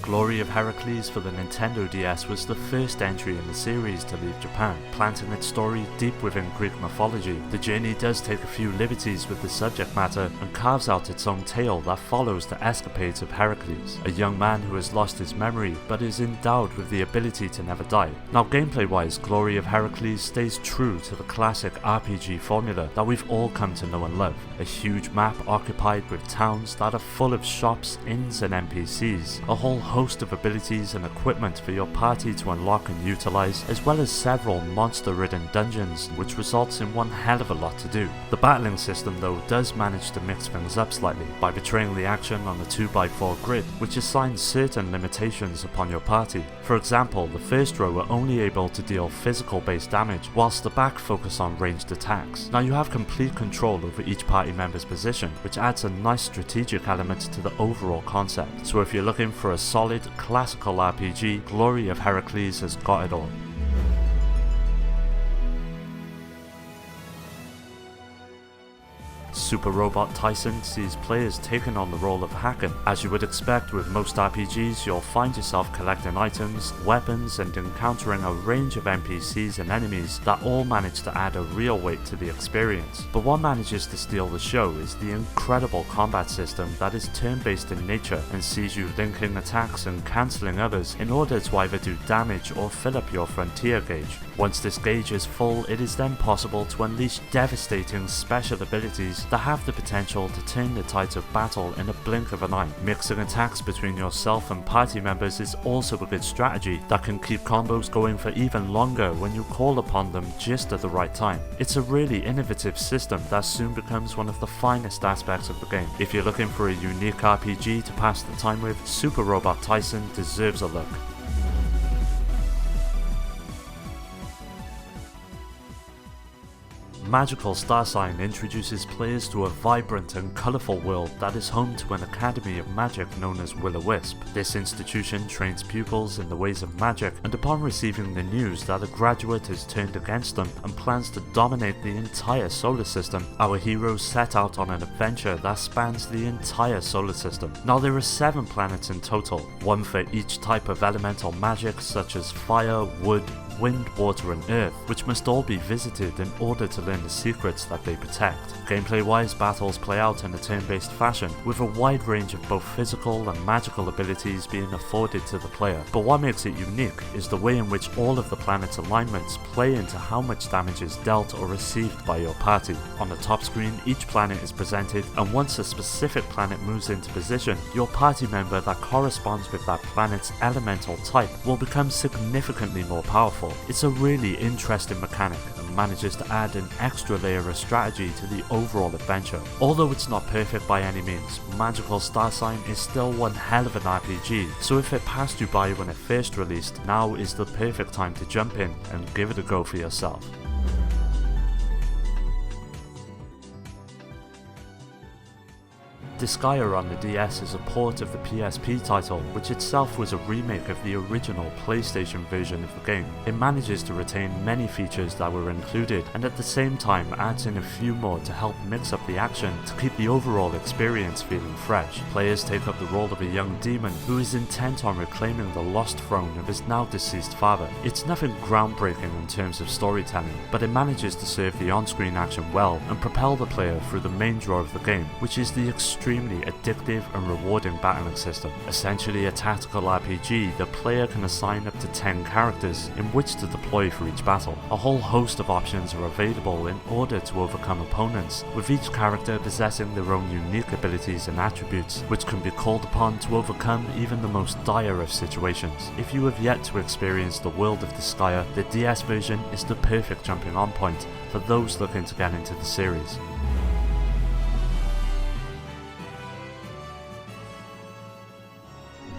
Glory of Heracles for the Nintendo DS was the first entry in the series to leave Japan, planting its story deep within Greek mythology. The journey does take a few liberties with the subject matter and carves out its own tale that follows the escapades of Heracles, a young man who has lost his memory but is endowed with the ability to never die. Now gameplay wise, Glory of Heracles stays true to the classic RPG formula that we've all come to know and love. A huge map occupied with towns that are full of shops, inns and NPCs, a whole host of abilities and equipment for your party to unlock and utilize, as well as several monster-ridden dungeons, which results in one hell of a lot to do. The battling system though does manage to mix things up slightly by betraying the action on the 2x4 grid, which assigns certain limitations upon your party. For example, the first row are only able to deal physical based damage, whilst the back focus on ranged attacks. Now you have complete control over each party member's position, which adds a nice strategic element to the overall concept. So if you're looking for a solid classical RPG, Glory of Heracles has got it all. Super Robot Tyson sees players taking on the role of Hacken. As you would expect with most RPGs, you'll find yourself collecting items, weapons and encountering a range of NPCs and enemies that all manage to add a real weight to the experience. But what manages to steal the show is the incredible combat system that is turn-based in nature and sees you linking attacks and cancelling others in order to either do damage or fill up your frontier gauge. Once this gauge is full, it is then possible to unleash devastating special abilities that have the potential to turn the tides of battle in a blink of an eye. Mixing attacks between yourself and party members is also a good strategy that can keep combos going for even longer when you call upon them just at the right time. It's a really innovative system that soon becomes one of the finest aspects of the game. If you're looking for a unique RPG to pass the time with, Super Robot Tyson deserves a look. Magical Star Sign introduces players to a vibrant and colourful world that is home to an academy of magic known as Will-O-Wisp. This institution trains pupils in the ways of magic, and upon receiving the news that a graduate has turned against them and plans to dominate the entire solar system, our heroes set out on an adventure that spans the entire solar system. Now there are 7 planets in total, one for each type of elemental magic such as fire, wood, wind, water and earth, which must all be visited in order to learn the secrets that they protect. Gameplay wise, battles play out in a turn-based fashion, with a wide range of both physical and magical abilities being afforded to the player. But what makes it unique is the way in which all of the planet's alignments play into how much damage is dealt or received by your party. On the top screen, each planet is presented, and once a specific planet moves into position, your party member that corresponds with that planet's elemental type will become significantly more powerful. It's a really interesting mechanic and manages to add an extra layer of strategy to the overall adventure. Although it's not perfect by any means, Magical Star Sign is still one hell of an RPG, so if it passed you by when it first released, now is the perfect time to jump in and give it a go for yourself. Disgaea on the DS is a port of the PSP title, which itself was a remake of the original PlayStation version of the game. It manages to retain many features that were included, and at the same time adds in a few more to help mix up the action to keep the overall experience feeling fresh. Players take up the role of a young demon who is intent on reclaiming the lost throne of his now deceased father. It's nothing groundbreaking in terms of storytelling, but it manages to serve the on-screen action well and propel the player through the main draw of the game, which is the extremely addictive and rewarding battling system. Essentially a tactical RPG, the player can assign up to 10 characters in which to deploy for each battle. A whole host of options are available in order to overcome opponents, with each character possessing their own unique abilities and attributes, which can be called upon to overcome even the most dire of situations. If you have yet to experience the world of Disgaea, the DS version is the perfect jumping on point for those looking to get into the series.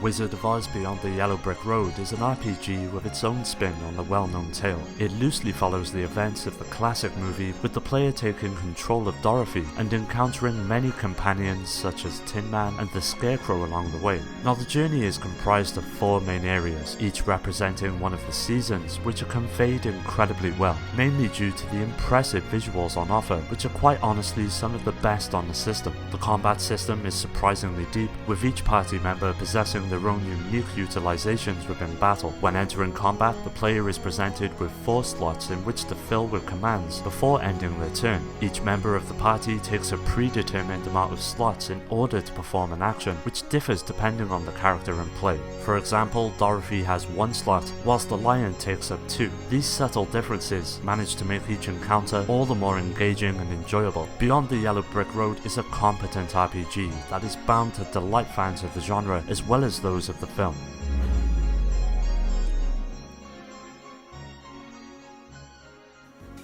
Wizard of Oz Beyond the Yellow Brick Road is an RPG with its own spin on the well-known tale. It loosely follows the events of the classic movie, with the player taking control of Dorothy and encountering many companions such as Tin Man and the Scarecrow along the way. Now the journey is comprised of 4 main areas, each representing one of the seasons, which are conveyed incredibly well, mainly due to the impressive visuals on offer, which are quite honestly some of the best on the system. The combat system is surprisingly deep, with each party member possessing their their own unique utilizations within battle. When entering combat, the player is presented with 4 slots in which to fill with commands before ending their turn. Each member of the party takes a predetermined amount of slots in order to perform an action, which differs depending on the character in play. For example, Dorothy has 1 slot, whilst the Lion takes up 2. These subtle differences manage to make each encounter all the more engaging and enjoyable. Beyond the Yellow Brick Road is a competent RPG that is bound to delight fans of the genre as well as those of the film.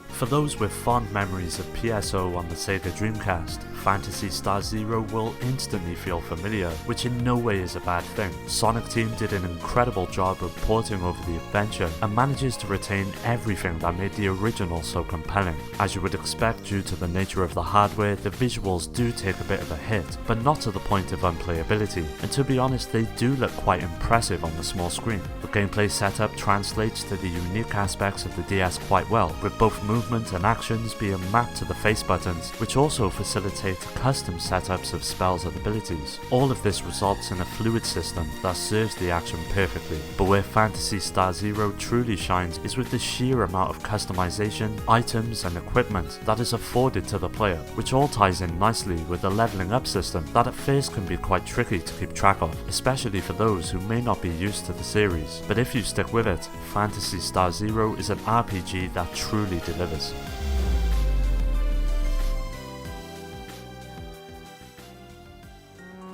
For those with fond memories of PSO on the Sega Dreamcast, Phantasy Star Zero will instantly feel familiar, which in no way is a bad thing. Sonic Team did an incredible job of porting over the adventure and manages to retain everything that made the original so compelling. As you would expect due to the nature of the hardware, the visuals do take a bit of a hit, but not to the point of unplayability, and to be honest they do look quite impressive on the small screen. The gameplay setup translates to the unique aspects of the DS quite well, with both movement and actions being mapped to the face buttons, which also facilitate custom setups of spells and abilities. All of this results in a fluid system that serves the action perfectly, but where Phantasy Star Zero truly shines is with the sheer amount of customization, items and equipment that is afforded to the player, which all ties in nicely with the leveling up system that at first can be quite tricky to keep track of, especially for those who may not be used to the series. But if you stick with it, Phantasy Star Zero is an RPG that truly delivers.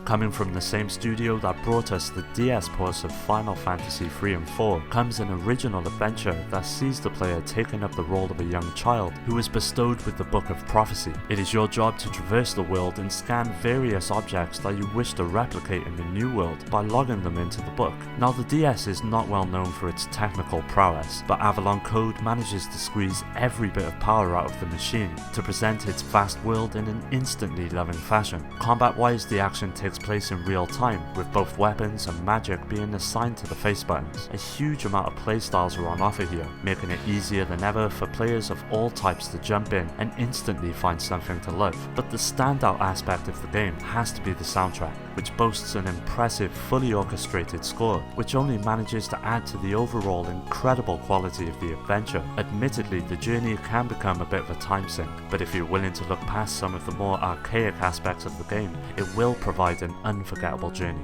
Coming from the same studio that brought us the DS ports of Final Fantasy 3 and 4 comes an original adventure that sees the player taking up the role of a young child who is bestowed with the Book of Prophecy. It is your job to traverse the world and scan various objects that you wish to replicate in the new world by logging them into the book. Now the DS is not well known for its technical prowess, but Avalon Code manages to squeeze every bit of power out of the machine to present its vast world in an instantly loving fashion. Combat-wise, the action takes place in real time, with both weapons and magic being assigned to the face buttons. A huge amount of playstyles are on offer here, making it easier than ever for players of all types to jump in and instantly find something to love. But the standout aspect of the game has to be the soundtrack, which boasts an impressive fully orchestrated score, which only manages to add to the overall incredible quality of the adventure. Admittedly, the journey can become a bit of a time sink, but if you're willing to look past some of the more archaic aspects of the game, it will provide an unforgettable journey.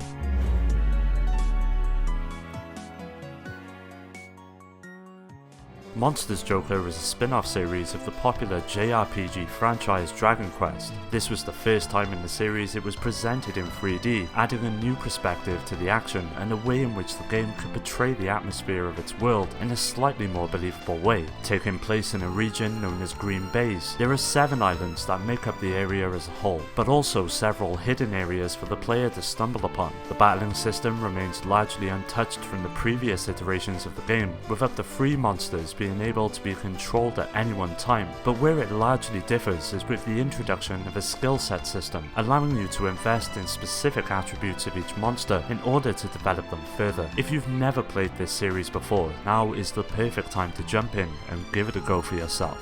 Monsters Joker is a spin-off series of the popular JRPG franchise Dragon Quest. This was the first time in the series it was presented in 3D, adding a new perspective to the action and a way in which the game could portray the atmosphere of its world in a slightly more believable way. Taking place in a region known as Green Bays, there are 7 islands that make up the area as a whole, but also several hidden areas for the player to stumble upon. The battling system remains largely untouched from the previous iterations of the game, with up to 3 monsters being able to be controlled at any one time, but where it largely differs is with the introduction of a skill set system, allowing you to invest in specific attributes of each monster in order to develop them further. If you've never played this series before, now is the perfect time to jump in and give it a go for yourself.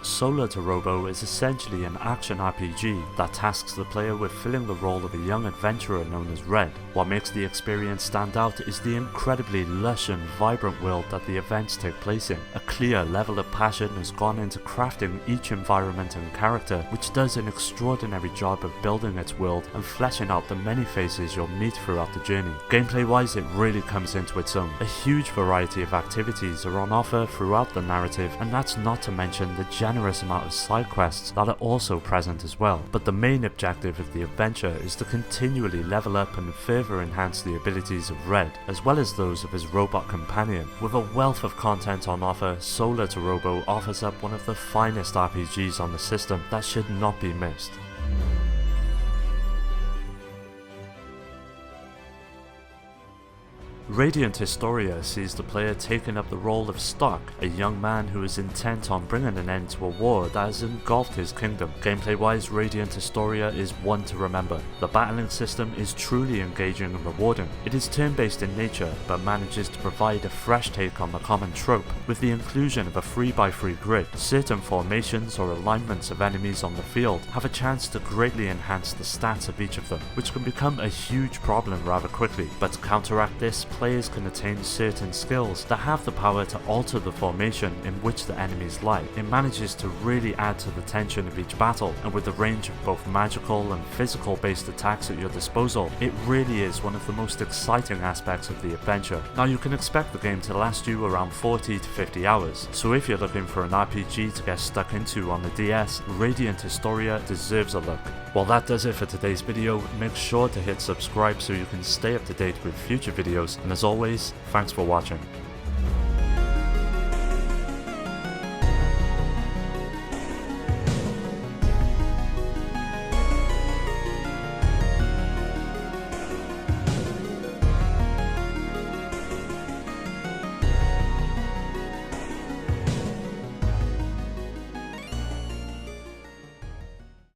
Solar to Robo is essentially an action RPG that tasks the player with filling the role of a young adventurer known as Red. What makes the experience stand out is the incredibly lush and vibrant world that the events take place in. A clear level of passion has gone into crafting each environment and character, which does an extraordinary job of building its world and fleshing out the many faces you'll meet throughout the journey. Gameplay wise, it really comes into its own. A huge variety of activities are on offer throughout the narrative, and that's not to mention the generous amount of side quests that are also present as well. But the main objective of the adventure is to continually level up and further enhance the abilities of Red, as well as those of his robot companion. With a wealth of content on offer, Solar to Robo offers up one of the finest RPGs on the system that should not be missed. Radiant Historia sees the player taking up the role of Stock, a young man who is intent on bringing an end to a war that has engulfed his kingdom. Gameplay wise, Radiant Historia is one to remember. The battling system is truly engaging and rewarding. It is turn-based in nature, but manages to provide a fresh take on the common trope. With the inclusion of a 3x3 grid, certain formations or alignments of enemies on the field have a chance to greatly enhance the stats of each of them, which can become a huge problem rather quickly. But to counteract this, players can attain certain skills that have the power to alter the formation in which the enemies lie. It manages to really add to the tension of each battle, and with the range of both magical and physical based attacks at your disposal, it really is one of the most exciting aspects of the adventure. Now you can expect the game to last you around 40 to 50 hours, so if you're looking for an RPG to get stuck into on the DS, Radiant Historia deserves a look. Well, that does it for today's video. Make sure to hit subscribe so you can stay up to date with future videos, and as always, thanks for watching.